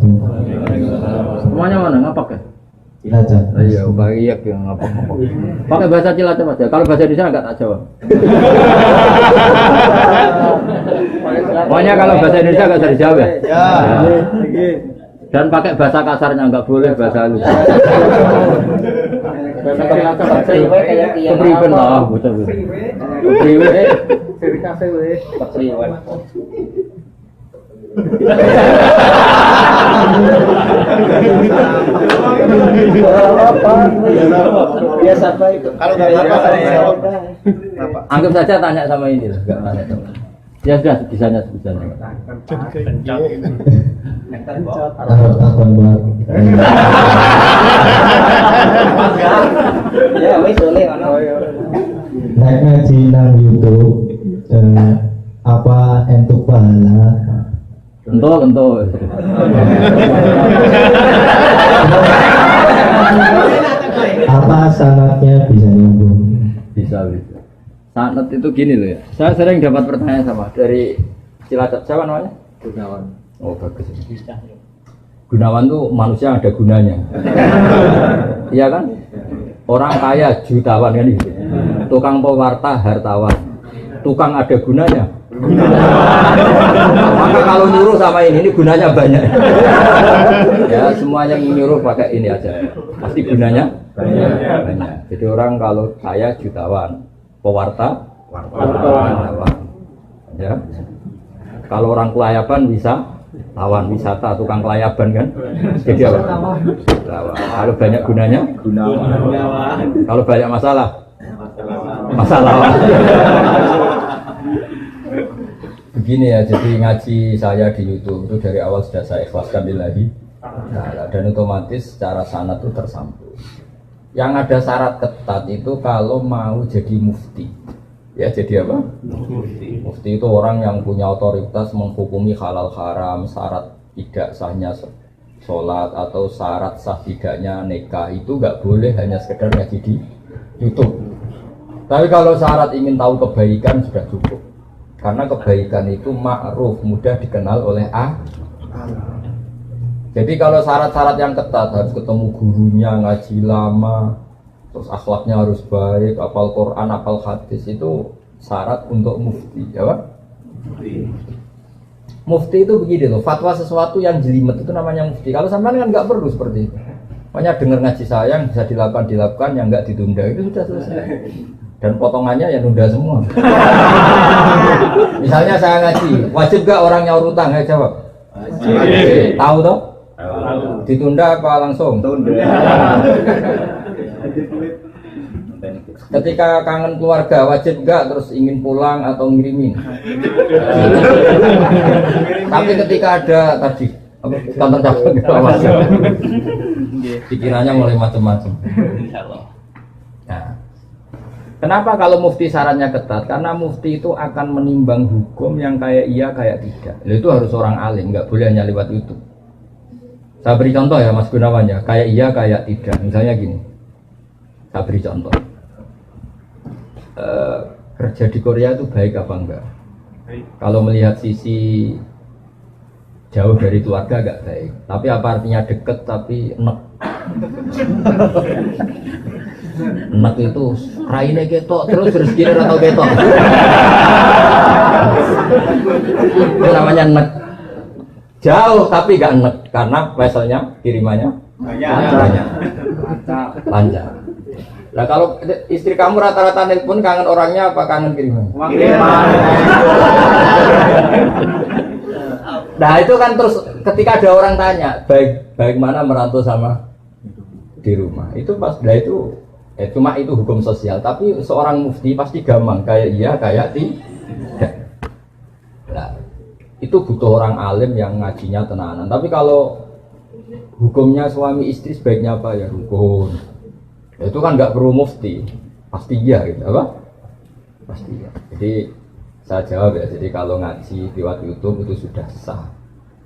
wabarakatuh. Semuanya mana ngapak ya? Cilacap. Iya, banyak yang ngapak-ngapak. Pakai bahasa Cilacap aja. Kalau bahasa Indonesia enggak tak jawab. Pokoknya kalau bahasa Indonesia enggak usah dijawab ya. Ya. Dan pakai bahasa kasarnya enggak boleh, bahasa halus. Bahasa Cilacap kayak kepriben lah, bocah. Kepriben. Kafe weh. Biasa apa itu? Kalau nggak apa-apa, Anggap saja tanya sama ini lah, nggak tanya sama. Ya sudah, bisanya. Abang buat. ya wes boleh kan? Naik ngaji nang YouTube. Apa entuk pahala? Kentul. Apa sanatnya bisa nyambung? Bisa. Sanat itu gini loh ya. Saya sering dapat pertanyaan sama dari Cilacap. Siapa namanya? Gunawan. Oh bagus. Gunawan tuh manusia ada gunanya. Iya kan? Orang kaya jutawan kan gitu. Tukang pewarta hartawan. Tukang ada gunanya. Maka kalau nyuruh sama ini gunanya banyak. Ya semuanya nyuruh pakai ini aja. Pasti gunanya banyak. Jadi orang kalau kaya jutawan, pewarta wartawan. Ya. Kalau orang kelayaban bisa lawan wisata, tukang kelayaban kan. Jadi apa? Lawan. Kalau banyak gunanya, kalau banyak masalah. Begini ya, jadi ngaji saya di YouTube itu dari awal sudah saya ikhlaskan lillahi ta'ala, dan otomatis secara sanad itu tersambung. Yang ada syarat ketat itu kalau mau jadi mufti. Ya jadi apa? Mufti itu orang yang punya otoritas menghukumi halal haram, syarat tidak sahnya sholat atau syarat sah tidaknya nikah itu nggak boleh hanya sekedar ngaji di YouTube. Tapi kalau syarat ingin tahu kebaikan sudah cukup. Karena kebaikan itu ma'ruf, mudah dikenal oleh Jadi kalau syarat-syarat yang ketat harus ketemu gurunya, ngaji lama, terus akhlaknya harus baik, hafal Quran, hafal hadis, itu syarat untuk mufti, ya Pak? Mufti itu begini loh, fatwa sesuatu yang jelimet itu namanya mufti. Kalau sampean kan nggak perlu seperti itu. Makanya dengar ngaji saya yang bisa dilakukan, yang nggak ditunda itu sudah selesai. Dan potongannya ya nunda semua. Misalnya saya ngaji, wajib gak orang nyaur utang? Ayo jawab. Wajib. Tahu toh? Ditunda apa langsung? Tunda. Ketika kangen keluarga wajib gak terus ingin pulang atau ngirimin? Tapi ketika ada tadi kantor-kantor pikirannya mulai macam-macam. Nah, kenapa kalau mufti syaratnya ketat? Karena mufti itu akan menimbang hukum yang kayak iya kayak tidak. Itu harus orang alim, nggak boleh hanya lewat YouTube. Saya beri contoh ya Mas Gunawan ya, kayak iya kayak tidak. Misalnya gini, saya beri contoh. Kerja di Korea itu baik apa enggak? Kalau melihat sisi jauh dari keluarga agak baik. Tapi apa artinya deket tapi enek? Enak itu raine ketok terus rezeki atau ketok. Itu namanya enak. Jauh tapi gak enak karena veselnya kirimannya banyak. Lancar. Nah kalau istri kamu rata-rata nelpon kangen orangnya apa kangen kiriman? Kiriman. Nah itu kan terus ketika ada orang tanya baik mana merantau sama di rumah itu pas lah itu cuma itu hukum sosial, tapi seorang mufti pasti gampang kayak iya kayak tidak. Nah, itu butuh orang alim yang ngajinya tenanan. Tapi kalau hukumnya suami istri sebaiknya apa ya hukum? Itu kan nggak perlu mufti, pasti iya gitu, apa? Pasti iya. Jadi saya jawab ya. Jadi kalau ngaji lewat YouTube itu sudah sah.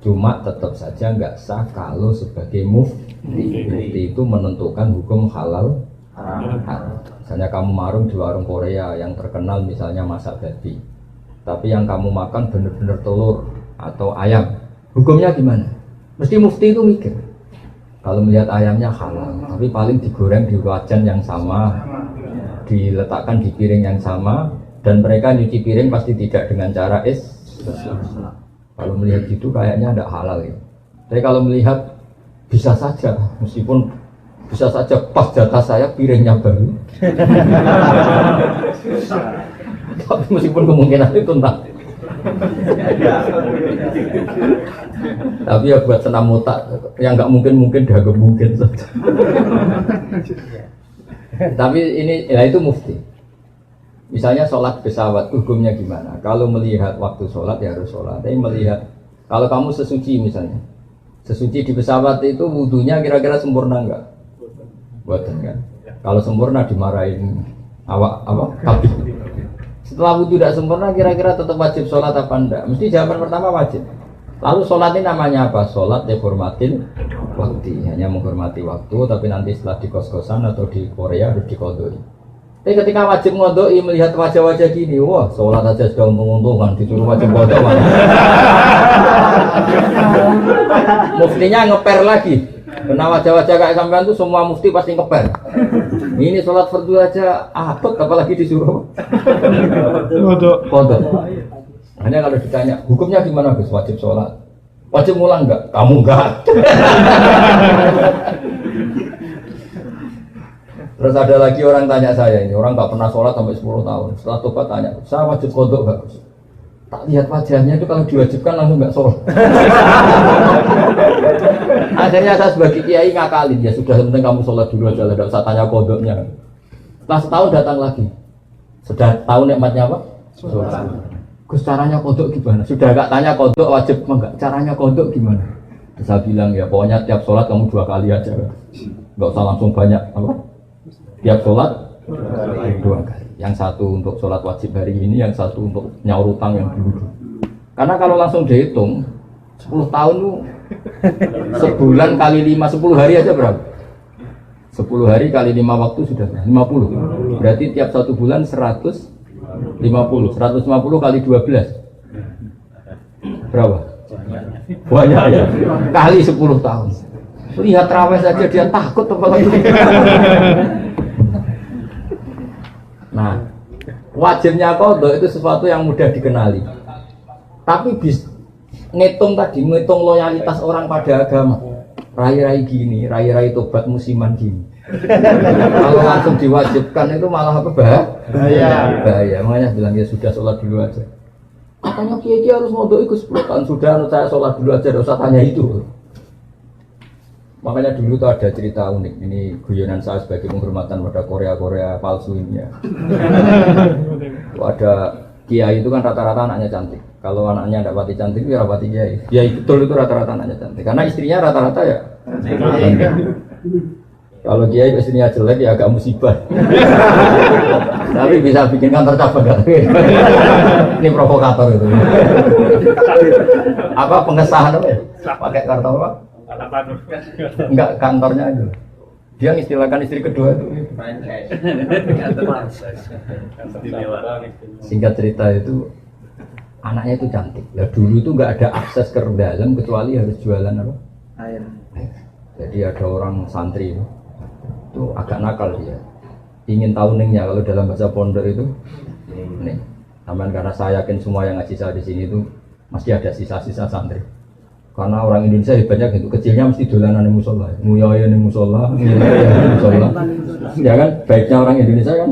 Cuma tetap saja nggak sah kalau sebagai mufti. Mufti itu menentukan hukum halal. Misalnya kamu marung di warung Korea yang terkenal misalnya masak babi, tapi yang kamu makan benar-benar telur atau ayam, hukumnya gimana? Mesti mufti itu mikir. Kalau melihat ayamnya halal, tapi paling digoreng di wajan yang sama, diletakkan di piring yang sama, dan mereka nyuci piring pasti tidak dengan cara Kalau melihat gitu kayaknya tidak halal ya. Tapi kalau melihat bisa saja, meskipun bisa saja pas jatah saya piringnya baru. Tapi meskipun kemungkinan itu entah. Tapi ya buat senam otak yang nggak mungkin dah mungkin saja. Tapi ini ya itu mufti. Misalnya sholat pesawat hukumnya gimana? Kalau melihat waktu sholat ya harus sholat. Tapi melihat kalau kamu sesuci misalnya, sesuci di pesawat itu wudunya kira-kira sempurna enggak? Buatan kan? Kalau sempurna dimarahin awak kabin. Setelah wudhu tidak sempurna kira-kira tetap wajib sholat apa enggak? Mesti jawaban pertama wajib. Lalu sholat ini namanya apa? Sholat dihormatin waktu, hanya menghormati waktu, tapi nanti setelah di kos-kosan atau di Korea harus dikodoi. Tapi ketika wajib ngodoi melihat wajah-wajah gini, wah sholat aja sudah untung-untungan, disuruh wajib ngodoi. Muftinya ngeper lagi. Karena wajah-wajah kayak sampean itu semua mufti pasti ngeper. Ini sholat fardu aja abot, apalagi disuruh kodok. Hanya kalau ditanya, hukumnya gimana Gus? Wajib sholat. Wajib ngulang enggak? Kamu enggak. Terus ada lagi orang tanya saya ini, orang nggak pernah sholat sampai 10 tahun. Setelah tobat tanya, saya wajib kodok nggak Gus? Tak lihat wajahnya itu kalau diwajibkan langsung nggak sholat. Akhirnya saya sebagai kiai ngakalin, ya sudah penting kamu sholat dulu aja, tidak usah tanya kodoknya. Setelah setahun datang lagi, sudah tahu nikmatnya apa? Sholat. Gus caranya kodok gimana? Sudah nggak tanya kodok wajib enggak? Caranya kodok gimana? Terus saya bilang ya pokoknya tiap sholat kamu 2 kali aja, nggak usah langsung banyak apa? Tiap sholat 2 kali. Yang satu untuk sholat wajib hari ini, yang satu untuk nyaur utang yang dulu. Karena kalau langsung dihitung 10 tahun tuh sebulan kali 5, 10 hari aja berapa? 10 hari kali 5 waktu sudah 50. Berarti tiap 1 bulan 150. 150 kali 12 berapa? Banyak ya. Kali 10 tahun. Lihat raweh saja dia takut apalagi. Nah, wajibnya kodok itu sesuatu yang mudah dikenali. Tapi ngitung loyalitas orang pada agama. Rai-rai gini, rai-rai tobat musiman gini. Kalau langsung diwajibkan itu malah apa bahaya. Makanya bilang ya sudah sholat dulu aja. Katanya kiai harus ngodok ikut 10 tahun sudah, saya sholat dulu aja, tidak usah tanya itu. Makanya dulu tuh ada cerita unik. Ini guyonan saya sebagai penghormatan pada Korea palsu ini ya. Ada kiai itu kan rata-rata anaknya cantik. Kalau anaknya tidak pati cantik, ya rapati kiai. Kiai betul itu rata-rata anaknya cantik. Karena istrinya rata-rata ya. Kalau kiai istrinya jelek ya agak musibah. Tapi bisa bikin kantor cabang. Ini provokator itu. Apa pengesahan apa? Pakai kartu apa? Enggak, kantornya itu. Dia mengistilahkan istri kedua itu. Singkat cerita itu anaknya itu cantik. Ya dulu itu enggak ada akses ke dalam kecuali harus jualan apa? Air. Jadi ada orang santri itu agak nakal dia. Ingin tahu ningnya kalau dalam bahasa pondok itu nih. Taman karena saya yakin semua yang ngaji saya di sini itu masih ada sisa-sisa santri. Karena orang Indonesia hebatnya gitu, kecilnya mesti dolanan di musola, nguyaya di musola, ya kan? Baiknya orang Indonesia kan?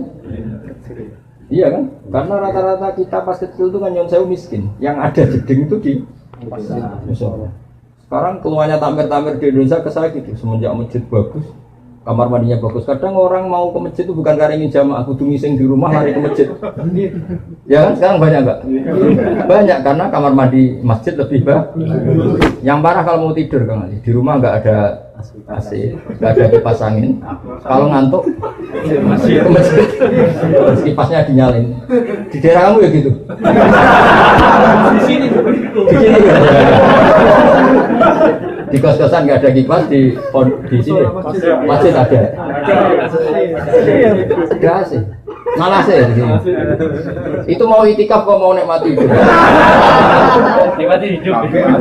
Iya kan? Karena rata-rata kita pas kecil itu kan nyon sewu miskin, yang ada jeding itu di musola. Sekarang keluarnya tampir-tampir di Indonesia ke saya gitu, semenjak masjid bagus, kamar mandinya bagus. Kadang orang mau ke masjid itu bukan karena ingin jamaah, kudu ngising di rumah lari ke masjid. Ya kan sekarang banyak enggak? Banyak karena kamar mandi masjid lebih bagus. Yang parah kalau mau tidur Kang Ali, di rumah enggak ada AC, enggak ada kipas angin. Kalau ngantuk masih ke masjid. Terus kipasnya dinyalin. Di daerah kamu ya gitu. Di sini ya. Di kos-kosan nggak ada kipas, di sini masjid ada. Ada sih, malah sih di sini. Itu mau itikaf kok mau nikmati itu. mati hidup.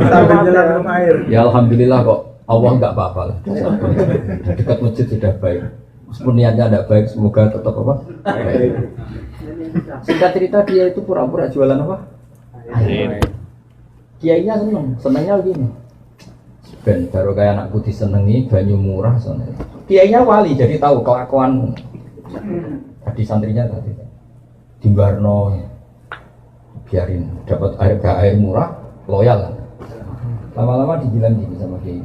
Sambil nyelam minum air. Ya alhamdulillah kok Allah nggak apa-apa lah. Dekat masjid sudah baik. Meskipun niatnya tidak baik, semoga tetap apa? Baik. Singkat cerita dia itu pura-pura jualan apa? Air. Kiainya senengnya begini. Ben baru kayak anakku disenengi banyu murah soalnya. Kiainya wali jadi tahu kelakuan tadi santrinya tadi di Barno biarin dapat air murah loyal kan. Lama-lama dibilang gini sama kiai.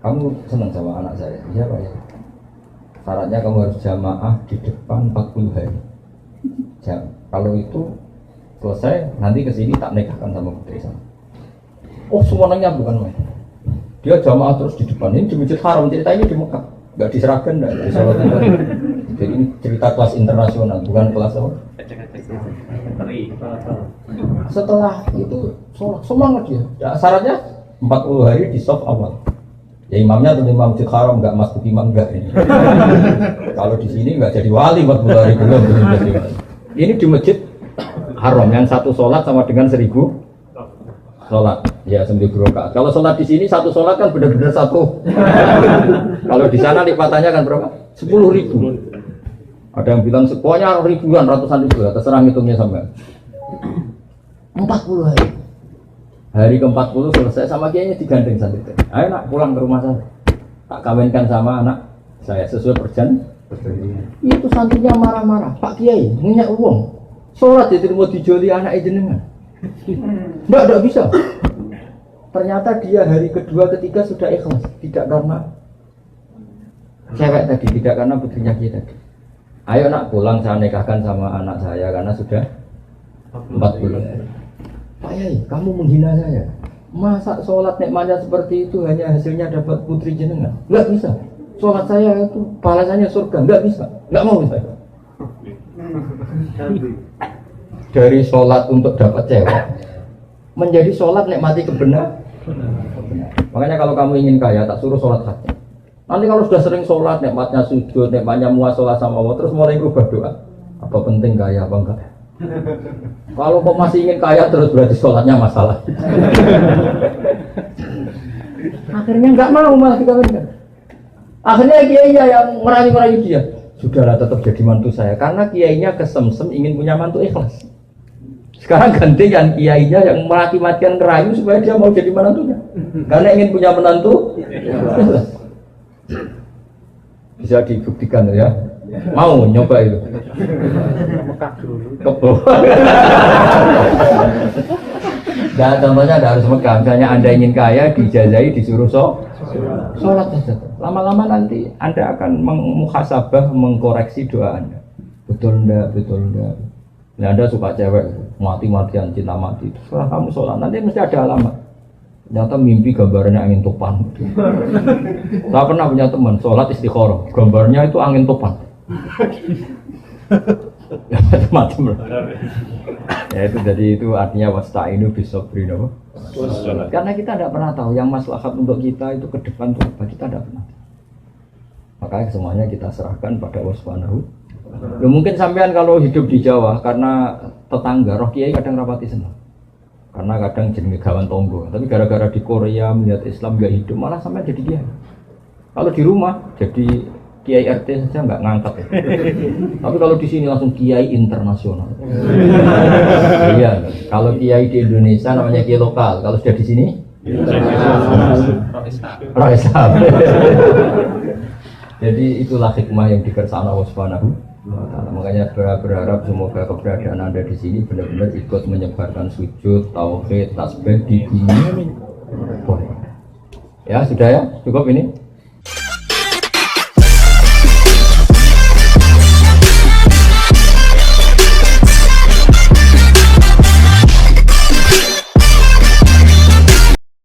Kamu senang sama anak saya? Iya Pak ya. Syaratnya kamu harus jamaah di depan 40 hari. Kalau itu selesai nanti kesini tak nikahkan sama putri saya. Oh semuanya bukan main. Dia jamaah terus di depan ini di Masjid Haram, cerita ini di Mekah, nggak diserahkan, nggak di sholat. Jadi ini cerita kelas internasional, bukan kelas apa? Setelah itu sholat semangat dia. Ya, syaratnya 40 hari di soft awal. Ya imamnya tuh imam Masjid Haram, nggak masuk imam nggak ini. Kalau di sini nggak jadi wali 40 hari belum jadi wali. Ini di Masjid Haram yang satu sholat sama dengan 1000 sholat. Ya 1000 rakaat. Kalau sholat di sini satu sholat kan benar-benar satu. Kalau di sana lipatannya kan berapa? 10.000. Ada yang bilang pokoknya ribuan, ratusan ribu. Terserah ngitungnya sampai 40 hari. Hari ke-40 selesai sama kiainya digandeng santri. Ayo nak pulang ke rumah saya. Tak kawinkan sama anak saya sesuai perjanjian. Itu santrinya marah-marah. Pak Kiai, minyak uang. Sholat jadi mau dijoli anak jenengan. Enggak bisa. Ternyata dia hari kedua ketiga sudah ikhlas, tidak karena cewek tadi, tidak karena putrinya kita tadi. Ayo nak pulang saya nikahkan sama anak saya karena sudah 40. Pak Yai, kamu menghina saya. Masa sholat nikmatnya seperti itu hanya hasilnya dapat putri jenengan? Enggak bisa. Sholat saya itu balasannya surga, enggak bisa. Enggak mau saya. Dari sholat untuk dapat cewek menjadi sholat nikmati kebenaran. Makanya kalau kamu ingin kaya tak suruh sholat hati. Nanti kalau sudah sering sholat nikmatnya sujud, nikmatnya muasalah sama Allah terus mulai berubah doa. Apa penting kaya apa enggak? Kalau kok masih ingin kaya terus berarti sholatnya masalah. Akhirnya enggak mau malah dikawinkan. Akhirnya kiainya yang merayu-merayu dia. Sudahlah tetap jadi mantu saya karena kiainya kesemsem ingin punya mantu ikhlas. Sekarang gantian kiainya yang mati-matian ngerayu supaya dia mau jadi menantunya. Karena ingin punya menantu. Bisa dibuktikan ya. Mau nyoba itu. Mekah dulu. Nah, contohnya ada harus Mekah. Misalnya Anda ingin kaya, dijazahi, disuruh sholat saja. Lama-lama nanti Anda akan muhasabah, mengkoreksi doa Anda. Betul enggak, betul enggak. Nah, Anda suka cewek, mati-matian, cinta mati. Setelah kamu sholat, nanti mesti ada alamat. Ternyata mimpi gambarnya angin topan. Saya pernah punya teman, sholat istikharah. Gambarnya itu angin topan. Macam-macam. Ya itu jadi itu artinya wasta'inu bisabri. Karena kita tidak pernah tahu yang maslahat untuk kita itu ke depan itu apa, kita tidak pernah. Makanya semuanya kita serahkan pada Allah Subhanahu. Ya, mungkin sampean kalau hidup di Jawa karena tetangga roh kiai kadang rapati senang. Karena kadang jadi kawan tonggo. Tapi gara-gara di Korea melihat Islam gak hidup malah sampai jadi kiai. Kalau di rumah jadi kiai RT saja nggak ngangkat ya. Tapi kalau di sini langsung kiai internasional. Iya, kalau kiai di Indonesia namanya kiai lokal. Kalau sudah di sini, Roisab. Jadi itulah hikmah yang dikersakakan Allah Subhanahu wa Ta'ala. Makanya berharap semoga keberadaan Anda di sini benar-benar ikut menyebarkan sujud, tauhid, tasbih di dunia. Ya sudah ya, cukup ini.